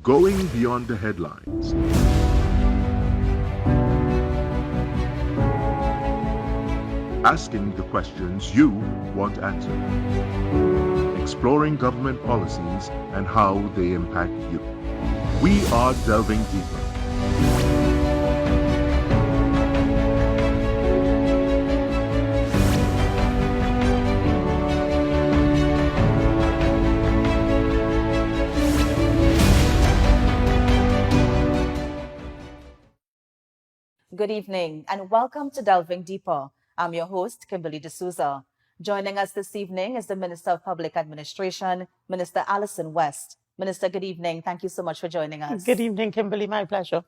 Going beyond the headlines. Asking the questions you want answered. Exploring government policies and how they impact you. We are delving deeper. Good evening and welcome to Delving Deeper. I'm your host, Kimberly De Souza. Joining us this evening is the Minister of Public Administration, Minister Allyson West. Minister, good evening. Thank you so much for joining us. Good evening, Kimberly. My pleasure.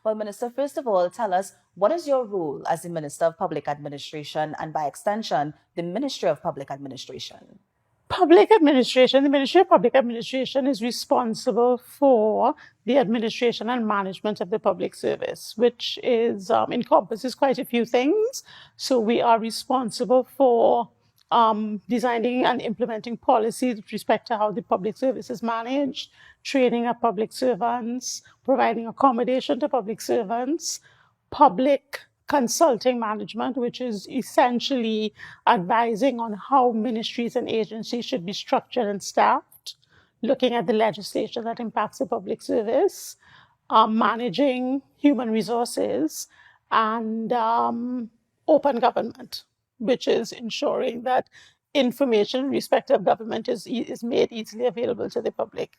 Well, Minister, first of all, tell us, what is your role as the Minister of Public Administration and by extension, the Ministry of Public Administration? Public administration, the Ministry of Public Administration is responsible for the administration and management of the public service, which is encompasses quite a few things. So we are responsible for designing and implementing policies with respect to how the public service is managed, training of public servants, providing accommodation to public servants, public consulting management, which is essentially advising on how ministries and agencies should be structured and staffed, looking at the legislation that impacts the public service, managing human resources, and open government, which is ensuring that information in respect of government is made easily available to the public.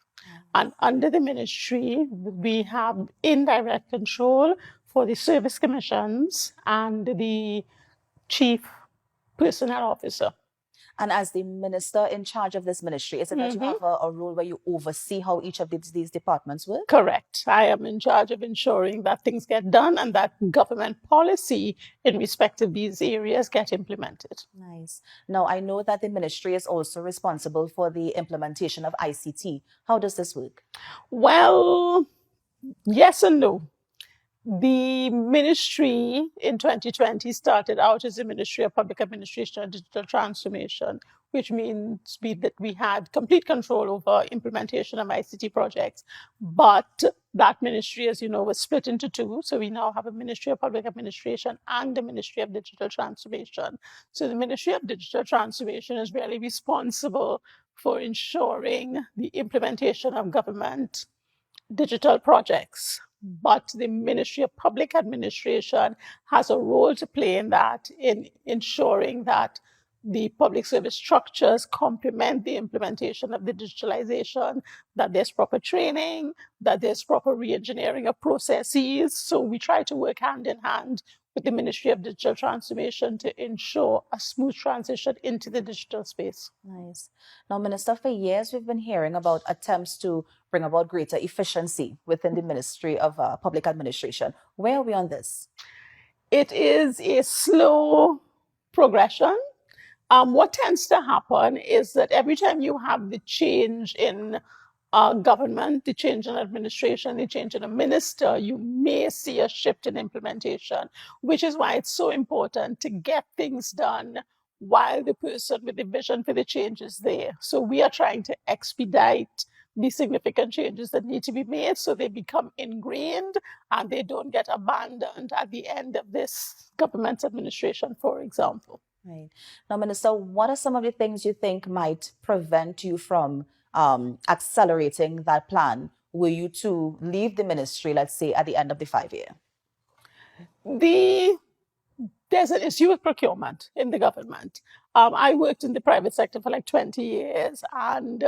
And under the ministry, we have indirect control for the service commissions and the chief personnel officer. And as the minister in charge of this ministry, is it that you have a role where you oversee how each of these departments work? Correct. I am in charge of ensuring that things get done and that government policy in respect of these areas get implemented. Nice. Now, I know that the ministry is also responsible for the implementation of ICT. How does this work? Well, yes and no. The ministry in 2020 started out as the Ministry of Public Administration and Digital Transformation, which means that we had complete control over implementation of ICT projects. But that ministry, as you know, was split into two. So we now have a Ministry of Public Administration and a Ministry of Digital Transformation. So the Ministry of Digital Transformation is really responsible for ensuring the implementation of government digital projects. But the Ministry of Public Administration has a role to play in that, in ensuring that the public service structures complement the implementation of the digitalization, that there's proper training, that there's proper re-engineering of processes. So we try to work hand in hand with the Ministry of Digital Transformation to ensure a smooth transition into the digital space. Nice. Now, Minister, for years we've been hearing about attempts to bring about greater efficiency within the Ministry of Public Administration. Where are we on this? It is a slow progression. What tends to happen is that every time you have the change in government, the change in administration, the change in a minister, you may see a shift in implementation, which is why it's so important to get things done while the person with the vision for the change is there. So we are trying to expedite the significant changes that need to be made so they become ingrained and they don't get abandoned at the end of this government administration, for example. Right. Now, Minister, what are some of the things you think might prevent you from accelerating that plan were you to leave the ministry, let's say, at the end of the 5-year? There's an issue with procurement in the government. I worked in the private sector for like 20 years, and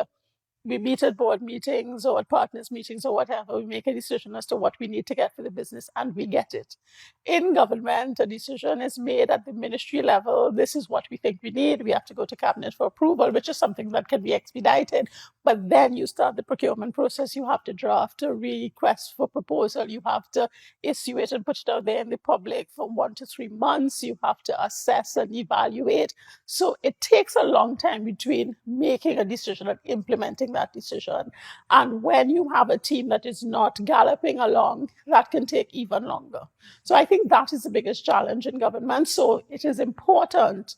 we meet at board meetings or at partners meetings or whatever. We make a decision as to what we need to get for the business, and we get it. In government, a decision is made at the ministry level. This is what we think we need. We have to go to cabinet for approval, which is something that can be expedited. But then you start the procurement process. You have to draft a request for proposal. You have to issue it and put it out there in the public for 1 to 3 months. You have to assess and evaluate. So it takes a long time between making a decision and implementing that decision. And when you have a team that is not galloping along, that can take even longer. So I think that is the biggest challenge in government. So it is important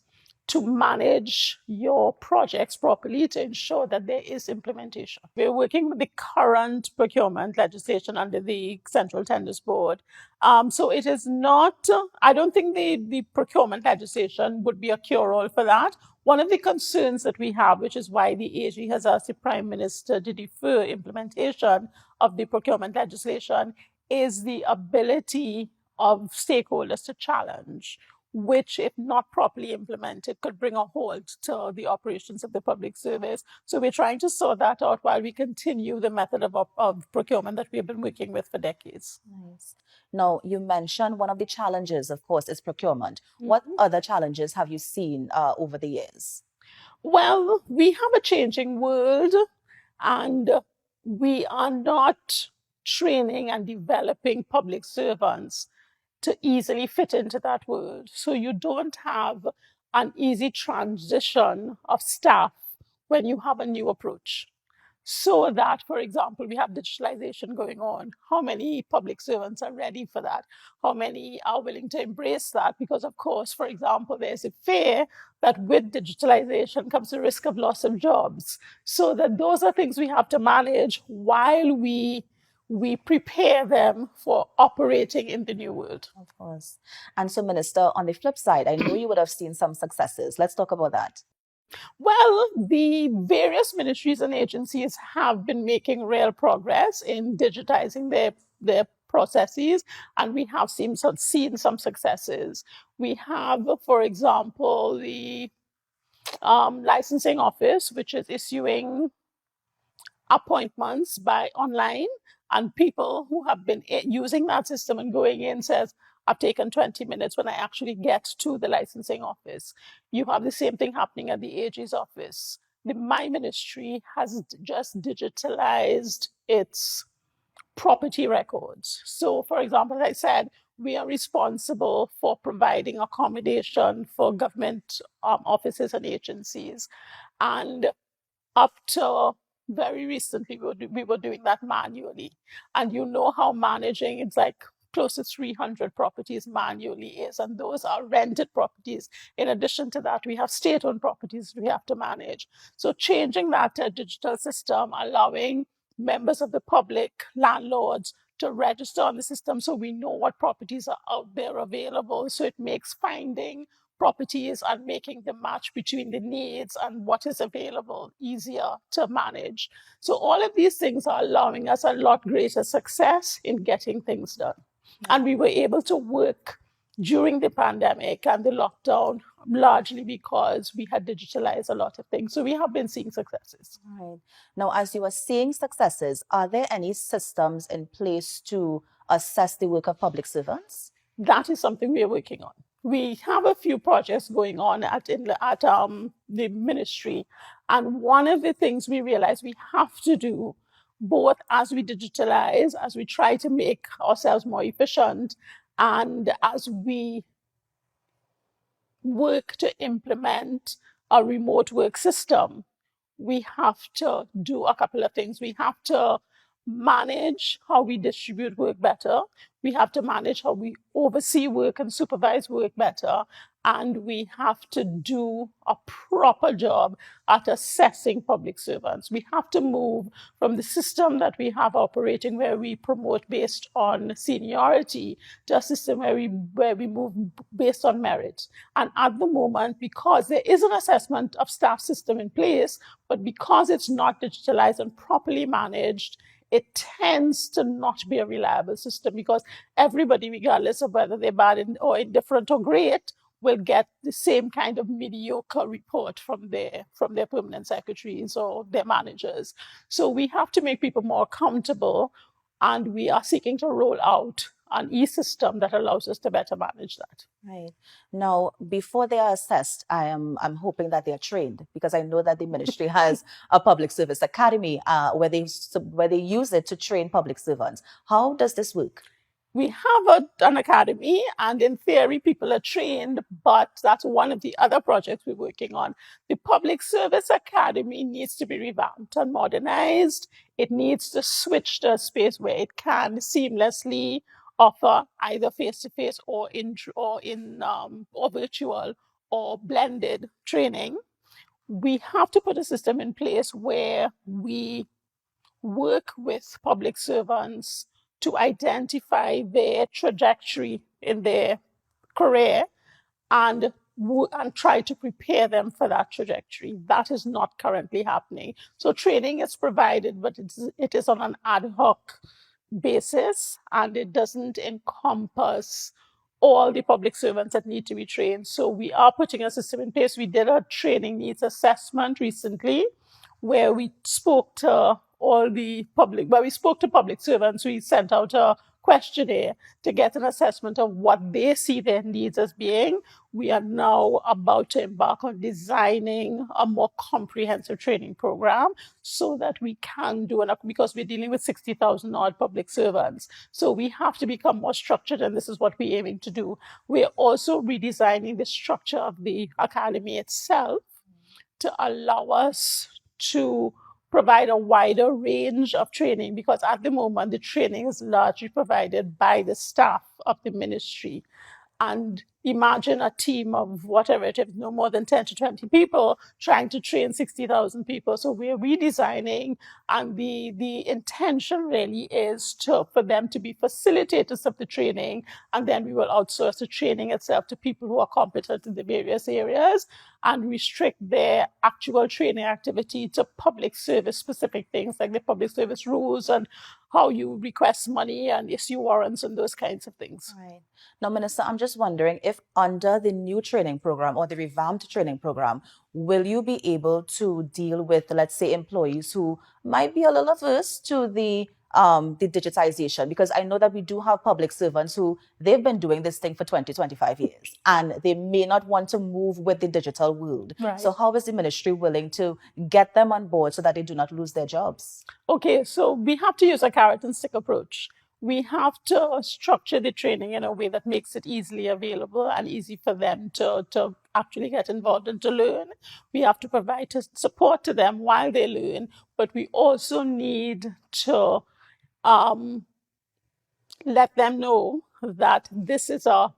to manage your projects properly to ensure that there is implementation. We're working with the current procurement legislation under the Central Tenders Board. So it is not, I don't think the procurement legislation would be a cure-all for that. One of the concerns that we have, which is why the AG has asked the Prime Minister to defer implementation of the procurement legislation, is the ability of stakeholders to challenge, which, if not properly implemented, could bring a halt to the operations of the public service. So we're trying to sort that out while we continue the method of procurement that we've been working with for decades. Nice. Now, you mentioned one of the challenges, of course, is procurement. What other challenges have you seen over the years? Well, we have a changing world, and we are not training and developing public servants to easily fit into that world. So you don't have an easy transition of staff when you have a new approach. So that, for example, we have digitalization going on. How many public servants are ready for that? How many are willing to embrace that? Because, of course, for example, there's a fear that with digitalization comes the risk of loss of jobs. So that those are things we have to manage while we prepare them for operating in the new world. Of course. And so, Minister, on the flip side, I know you would have seen some successes. Let's talk about that. Well, the various ministries and agencies have been making real progress in digitizing their processes, and we have seen some successes. We have, for example, the licensing office, which is issuing appointments by online, and people who have been using that system and going in says, I've taken 20 minutes when I actually get to the licensing office. You have the same thing happening at the AG's office. My ministry has just digitalized its property records. So, for example, as I said, we are responsible for providing accommodation for government offices and agencies. And up to very recently, we were doing that manually. And you know how managing, it's like close to 300 properties manually is, and those are rented properties. In addition to that, we have state-owned properties we have to manage. So changing that to a digital system, allowing members of the public, landlords, to register on the system so we know what properties are out there available. So it makes finding properties and making the match between the needs and what is available easier to manage. So all of these things are allowing us a lot greater success in getting things done. And we were able to work during the pandemic and the lockdown largely because we had digitalized a lot of things. So we have been seeing successes. Right. Now, as you are seeing successes, are there any systems in place to assess the work of public servants? That is something we are working on. We have a few projects going on at the ministry. And one of the things we realize we have to do, both as we digitalize, as we try to make ourselves more efficient, and as we work to implement a remote work system, we have to do a couple of things. We have to manage how we distribute work better. We have to manage how we oversee work and supervise work better. And we have to do a proper job at assessing public servants. We have to move from the system that we have operating where we promote based on seniority to a system where we move based on merit. And at the moment, because there is an assessment of staff system in place, but because it's not digitalized and properly managed, it tends to not be a reliable system because everybody, regardless of whether they're bad or indifferent or great, will get the same kind of mediocre report from their permanent secretaries or their managers. So we have to make people more accountable, and we are seeking to roll out an e-system that allows us to better manage that. Right. Now, before they are assessed, I'm hoping that they are trained, because I know that the ministry has a public service academy where they use it to train public servants. How does this work? We have an academy, and in theory, people are trained, but that's one of the other projects we're working on. The Public Service Academy needs to be revamped and modernized. It needs to switch to a space where it can seamlessly offer either face-to-face or virtual or blended training, we have to put a system in place where we work with public servants to identify their trajectory in their career and try to prepare them for that trajectory. That is not currently happening. So training is provided, but it is on an ad hoc basis, and it doesn't encompass all the public servants that need to be trained. So we are putting a system in place. We did a training needs assessment recently where we spoke to public servants. We sent out a questionnaire to get an assessment of what they see their needs as being. We are now about to embark on designing a more comprehensive training program so that we can do it, because we're dealing with 60,000 odd public servants. So we have to become more structured, and this is what we're aiming to do. We're also redesigning the structure of the academy itself to allow us to provide a wider range of training, because at the moment, the training is largely provided by the staff of the ministry. And imagine a team of whatever it is, no more than 10 to 20 people trying to train 60,000 people. So we're redesigning, and the intention really is for them to be facilitators of the training, and then we will outsource the training itself to people who are competent in the various areas and restrict their actual training activity to public service specific things like the public service rules and how you request money and issue warrants and those kinds of things. Right. Now, Minister, I'm just wondering if under the new training program or the revamped training program, will you be able to deal with, let's say, employees who might be a little averse to the digitization? Because I know that we do have public servants who they've been doing this thing for 20, 25 years, and they may not want to move with the digital world. Right. So how is the ministry willing to get them on board so that they do not lose their jobs? Okay, so we have to use a carrot and stick approach. We have to structure the training in a way that makes it easily available and easy for them to actually get involved and to learn. We have to provide support to them while they learn, but we also need to let them know that this is a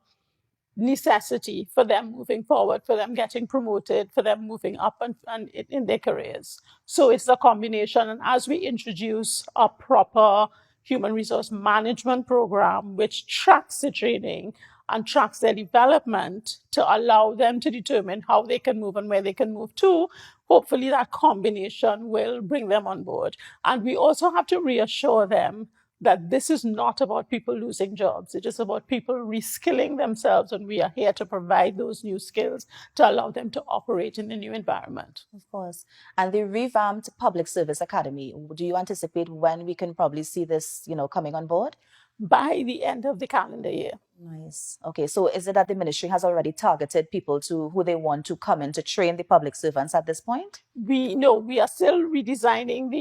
necessity for them moving forward, for them getting promoted, for them moving up and in their careers. So it's a combination. And as we introduce a proper human resource management program, which tracks the training and tracks their development to allow them to determine how they can move and where they can move to, hopefully that combination will bring them on board. And we also have to reassure them that this is not about people losing jobs. It is about people reskilling themselves, and we are here to provide those new skills to allow them to operate in the new environment. Of course. And the revamped Public Service Academy, do you anticipate when we can probably see this, coming on board? By the end of the calendar year. Nice. Okay, so is it that the ministry has already targeted people to who they want to come in to train the public servants at this point? We are still redesigning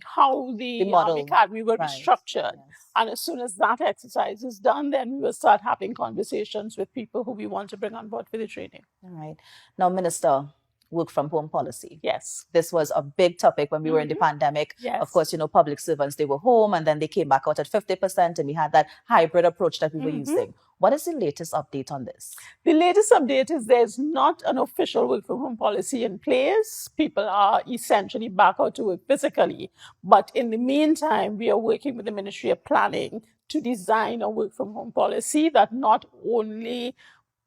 how the model academy will be structured. Yes. And as soon as that exercise is done, then we will start having conversations with people who we want to bring on board for the training. All right. Now, Minister, work from home policy. Yes. This was a big topic when we were in the pandemic. Yes. Of course, public servants, they were home and then they came back out at 50%, and we had that hybrid approach that we were using. What is the latest update on this? The latest update is there's not an official work from home policy in place. People are essentially back out to work physically. But in the meantime, we are working with the Ministry of Planning to design a work from home policy that not only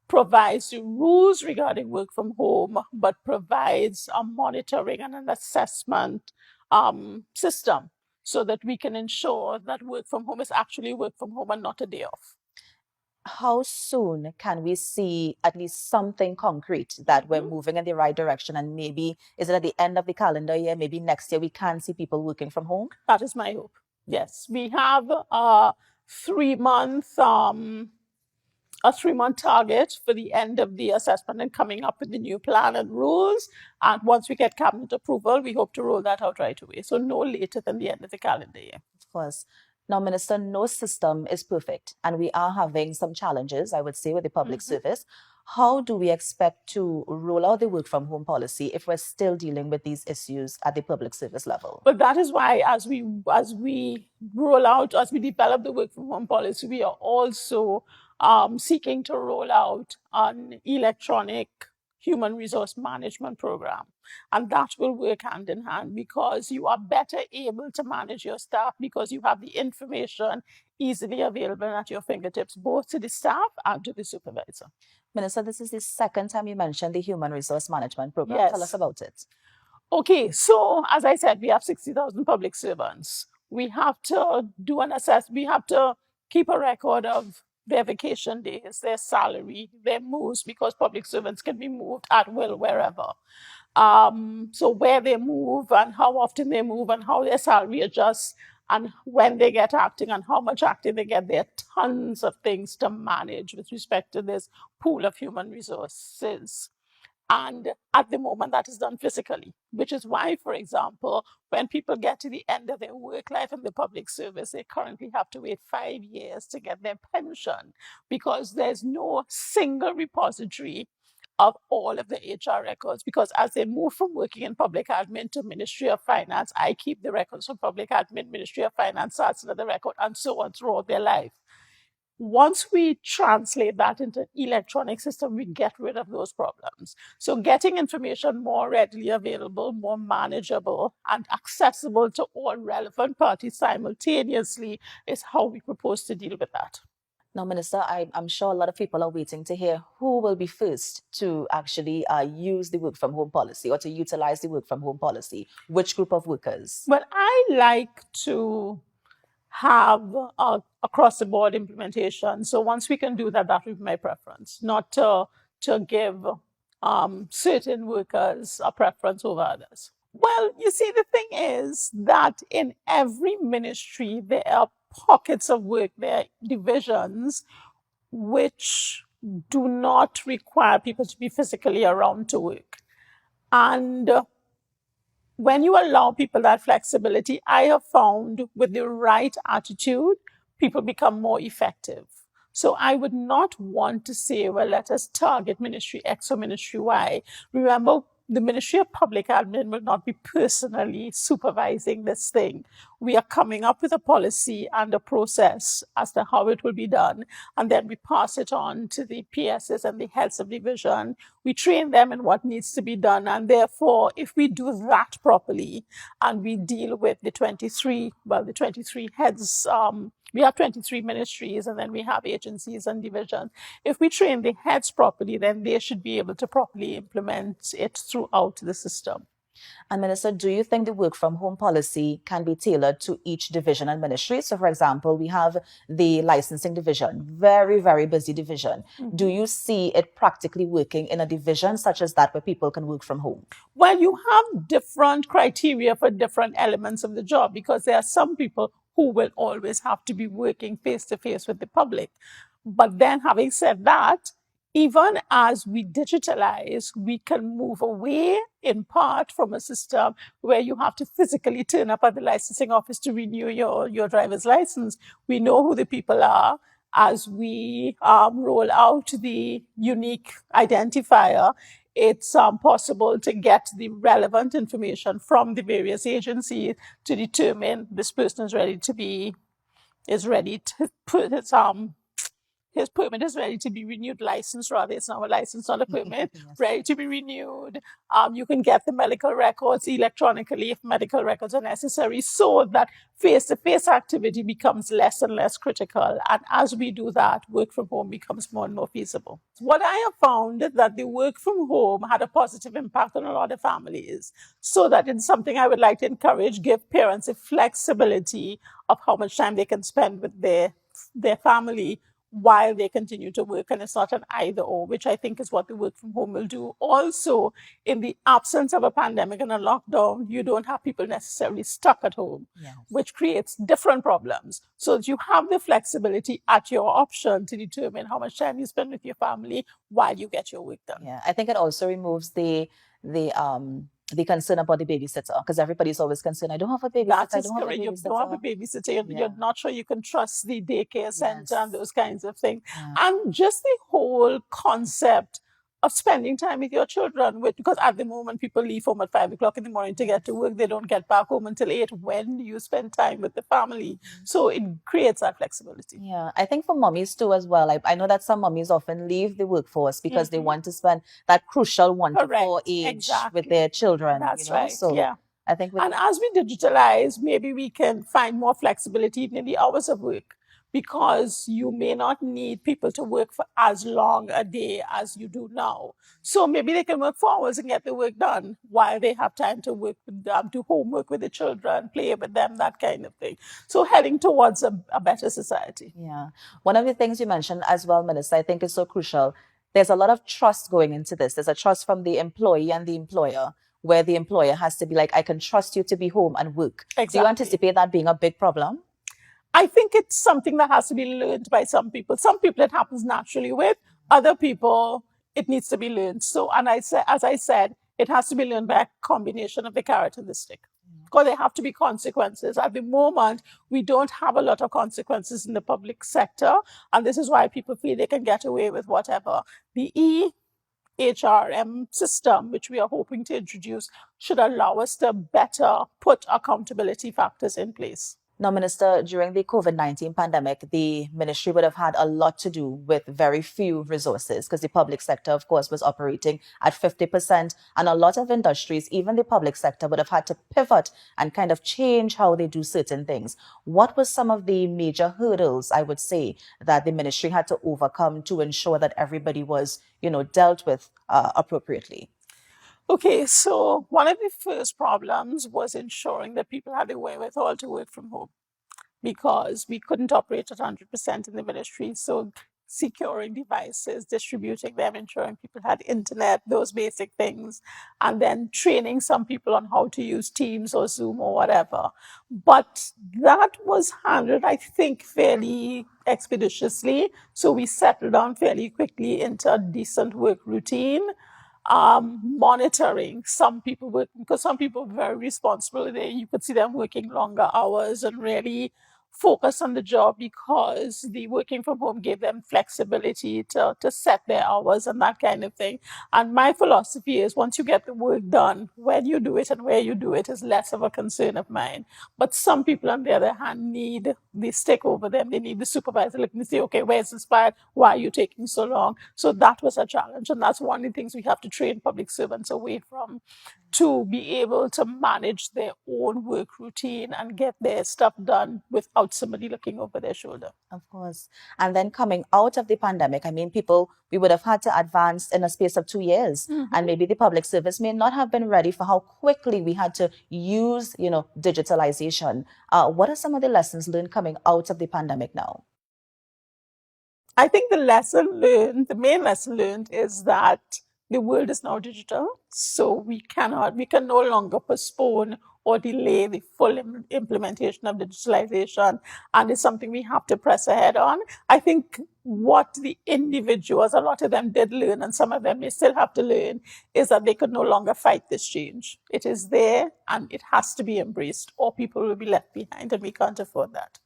provides the rules regarding work from home, but provides a monitoring and an assessment system so that we can ensure that work from home is actually work from home and not a day off. How soon can we see at least something concrete that we're moving in the right direction? And maybe, is it at the end of the calendar year, maybe next year, we can see people working from home? That is my hope. Yes, we have a 3-month target for the end of the assessment and coming up with the new plan and rules. And once we get cabinet approval, we hope to roll that out right away. So no later than the end of the calendar year. Of course. Now, Minister, no system is perfect, and we are having some challenges, I would say, with the public service. How do we expect to roll out the work from home policy if we're still dealing with these issues at the public service level? But that is why as we develop the work from home policy, we are also seeking to roll out an electronic human resource management program. And that will work hand in hand because you are better able to manage your staff because you have the information easily available at your fingertips, both to the staff and to the supervisor. Minister, this is the second time you mentioned the human resource management program. Yes. Tell us about it. Okay, so as I said, we have 60,000 public servants. We have to do an assessment. We have to keep a record of their vacation days, their salary, their moves, because public servants can be moved at will wherever. So where they move and how often they move and how their salary adjusts and when they get acting and how much acting they get. There are tons of things to manage with respect to this pool of human resources. And at the moment, that is done physically, which is why, for example, when people get to the end of their work life in the public service, they currently have to wait 5 years to get their pension because there's no single repository of all of the HR records. Because as they move from working in public admin to Ministry of Finance, I keep the records from public admin, Ministry of Finance, starts another record, and so on throughout their life. Once we translate that into an electronic system, we get rid of those problems. So getting information more readily available, more manageable, and accessible to all relevant parties simultaneously is how we propose to deal with that. Now, Minister, I'm sure a lot of people are waiting to hear who will be first to actually use the work from home policy or to utilize the work from home policy. Which group of workers? Well, I like to have across the board implementation. So once we can do that, that would be my preference, not to give certain workers a preference over others. Well, you see, the thing is that in every ministry, there are pockets of work, there are divisions which do not require people to be physically around to work. And when you allow people that flexibility, I have found with the right attitude, people become more effective. So I would not want to say, well, let us target Ministry X or Ministry Y. Remember, the Ministry of Public Admin will not be personally supervising this thing. We are coming up with a policy and a process as to how it will be done. And then we pass it on to the PSs and the heads of division. We train them in what needs to be done. And therefore, if we do that properly and we deal with the 23 heads, we have 23 ministries and then we have agencies and divisions. If we train the heads properly, then they should be able to properly implement it throughout the system. And Minister, do you think the work from home policy can be tailored to each division and ministry? So, for example, we have the licensing division, very, very busy division. Mm-hmm. Do you see it practically working in a division such as that where people can work from home? Well, you have different criteria for different elements of the job because there are some people who will always have to be working face-to-face with the public. But then having said that, even as we digitalize, we can move away in part from a system where you have to physically turn up at the licensing office to renew your driver's license. We know who the people are. As we roll out the unique identifier, it's possible to get the relevant information from the various agencies to determine this person is ready to put his permit is ready to be renewed, license rather, it's not a license, not a permit, yes. Ready to be renewed. You can get the medical records electronically if medical records are necessary, so that face-to-face activity becomes less and less critical. And as we do that, work from home becomes more and more feasible. What I have found is that the work from home had a positive impact on a lot of families, so that it's something I would like to encourage, give parents a flexibility of how much time they can spend with their family while they continue to work, and it's not an either or, which I think is what the work from home will do. Also, in the absence of a pandemic and a lockdown, you don't have people necessarily stuck at home, yes. Which creates different problems. So you have the flexibility at your option to determine how much time you spend with your family while you get your work done. Yeah, I think it also removes the concern about the babysitter, because everybody's always concerned, I don't have a babysitter. That is correct. You don't have a babysitter. You're not sure you can trust the daycare center, yes. And those kinds of things. Yeah. And just the whole concept of spending time with your children, because at the moment people leave home at 5 o'clock in the morning to get to work. They don't get back home until 8. When do you spend time with the family? So it creates that flexibility. Yeah, I think for mommies too as well. I know that some mommies often leave the workforce because they want to spend that crucial 1 to 4 Correct. age Exactly. with their children, That's you know? right. So Yeah. I think with And as we digitalize, maybe we can find more flexibility in the hours of work, because you may not need people to work for as long a day as you do now. So maybe they can work 4 hours and get the work done while they have time to work with them, do homework with the children, play with them, that kind of thing. So heading towards a better society. Yeah. One of the things you mentioned as well, Minister, I think is so crucial. There's a lot of trust going into this. There's a trust from the employee and the employer, where the employer has to be like, I can trust you to be home and work. Exactly. Do you anticipate that being a big problem? I think it's something that has to be learned by some people. Some people it happens naturally with. Other people, it needs to be learned. So, and as I said, it has to be learned by a combination of the carrot and the stick. Because there have to be consequences. At the moment, we don't have a lot of consequences in the public sector. And this is why people feel they can get away with whatever. The EHRM system, which we are hoping to introduce, should allow us to better put accountability factors in place. Now, Minister, during the COVID-19 pandemic, the ministry would have had a lot to do with very few resources, because the public sector, of course, was operating at 50%. And a lot of industries, even the public sector, would have had to pivot and kind of change how they do certain things. What were some of the major hurdles, I would say, that the ministry had to overcome to ensure that everybody was, dealt with appropriately? Okay, so one of the first problems was ensuring that people had the wherewithal to work from home, because we couldn't operate at 100% in the ministry. So securing devices, distributing them, ensuring people had internet, those basic things, and then training some people on how to use Teams or Zoom or whatever. But that was handled, I think, fairly expeditiously. So we settled down fairly quickly into a decent work routine. Monitoring some people working, because some people were very responsible. You could see them working longer hours and really focus on the job, because the working from home gave them flexibility to set their hours and that kind of thing. And my philosophy is, once you get the work done, when you do it and where you do it is less of a concern of mine. But some people, on the other hand, need the stick over them. They need the supervisor looking to say, okay, where's this file? Why are you taking so long? So that was a challenge. And that's one of the things we have to train public servants away from, to be able to manage their own work routine and get their stuff done without somebody looking over their shoulder. Of course. And then coming out of the pandemic, I mean, we would have had to advance in a space of 2 years. And maybe the public service may not have been ready for how quickly we had to use, digitalization. What are some of the lessons learned coming out of the pandemic now? I think the main lesson learned is that the world is now digital. So we can no longer postpone or delay the full implementation of digitalization. And it's something we have to press ahead on. I think what the individuals, a lot of them did learn, and some of them may still have to learn, is that they could no longer fight this change. It is there and it has to be embraced, or people will be left behind, and we can't afford that.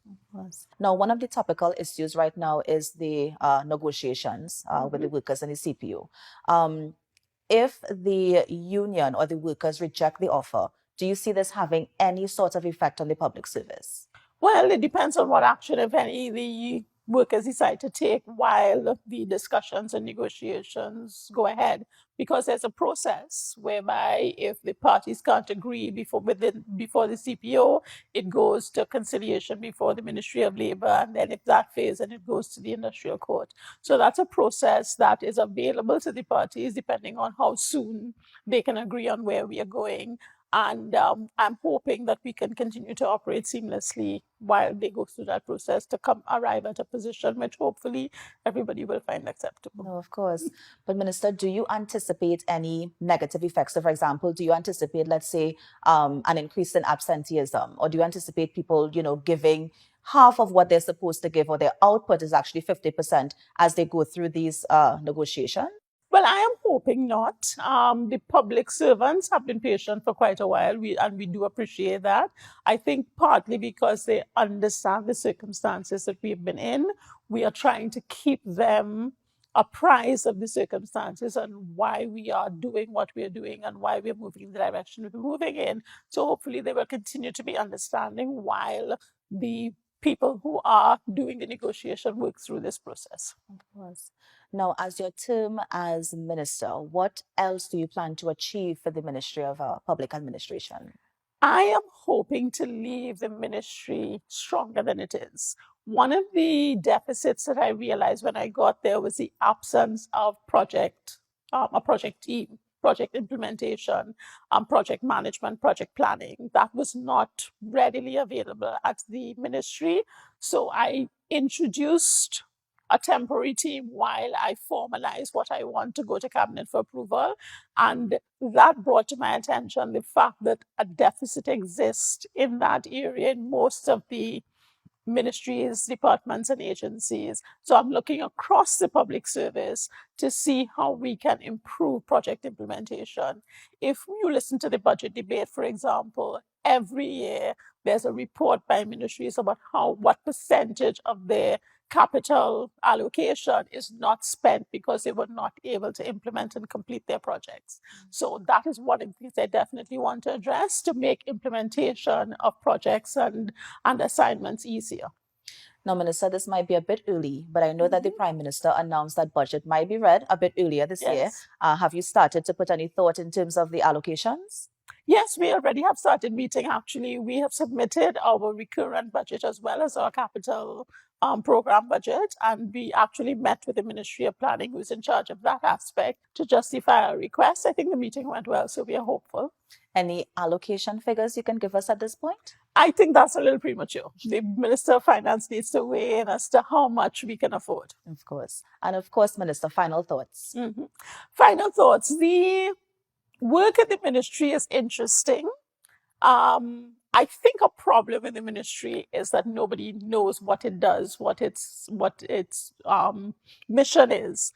Now, one of the topical issues right now is the negotiations with the workers and the CPO. If the union or the workers reject the offer, do you see this having any sort of effect on the public service? Well, it depends on what action, if any, the workers decide to take while the discussions and negotiations go ahead, because there's a process whereby if the parties can't agree before the CPO, it goes to conciliation before the Ministry of Labour, and then if that fails, then it goes to the industrial court. So that's a process that is available to the parties depending on how soon they can agree on where we are going. And I'm hoping that we can continue to operate seamlessly while they go through that process to arrive at a position which hopefully everybody will find acceptable. No, of course. But Minister, do you anticipate any negative effects? So, for example, do you anticipate, let's say, an increase in absenteeism? Or do you anticipate people, giving half of what they're supposed to give, or their output is actually 50% as they go through these negotiations? Well, I am hoping not. The public servants have been patient for quite a while, and we do appreciate that. I think partly because they understand the circumstances that we've been in. We are trying to keep them apprised of the circumstances and why we are doing what we are doing and why we're moving in the direction we're moving in. So hopefully they will continue to be understanding while the people who are doing the negotiation work through this process. Of course. Now, as your term as minister, what else do you plan to achieve for the Ministry of Public Administration? I am hoping to leave the ministry stronger than it is. One of the deficits that I realized when I got there was the absence of a project team, project implementation, project management, project planning. That was not readily available at the ministry. So I introduced a temporary team while I formalize what I want to go to cabinet for approval. And that brought to my attention the fact that a deficit exists in that area in most of the ministries, departments, and agencies. So I'm looking across the public service to see how we can improve project implementation. If you listen to the budget debate, for example, every year there's a report by ministries about what percentage of their capital allocation is not spent because they were not able to implement and complete their projects. So that is one of the things I definitely want to address to make implementation of projects and assignments easier. Now, Minister, this might be a bit early, but I know that the Prime Minister announced that budget might be read a bit earlier this year. Have you started to put any thought in terms of the allocations? Yes, we already have started meeting. Actually, we have submitted our recurrent budget as well as our capital program budget, and we actually met with the Ministry of Planning, who's in charge of that aspect, to justify our request. I think the meeting went well, so we are hopeful. Any allocation figures you can give us at this point? I think that's a little premature. The Minister of Finance needs to weigh in as to how much we can afford. Of course. And of course, Minister, final thoughts. Final thoughts. The work at the ministry is interesting. I think a problem in the ministry is that nobody knows what it does, what its mission is,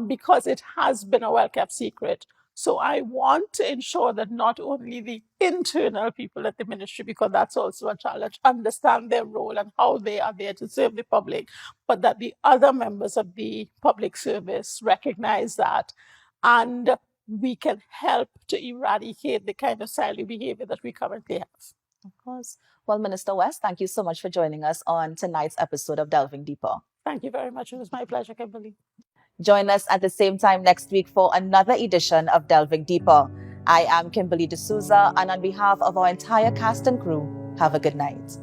because it has been a well-kept secret. So I want to ensure that not only the internal people at the ministry, because that's also a challenge, understand their role and how they are there to serve the public, but that the other members of the public service recognize that, and we can help to eradicate the kind of silent behavior that we currently have. Of course. Well, Minister West, thank you so much for joining us on tonight's episode of Delving Deeper. Thank you very much. It was my pleasure, Kimberly. Join us at the same time next week for another edition of Delving Deeper. I am Kimberly De Souza, and on behalf of our entire cast and crew, have a good night.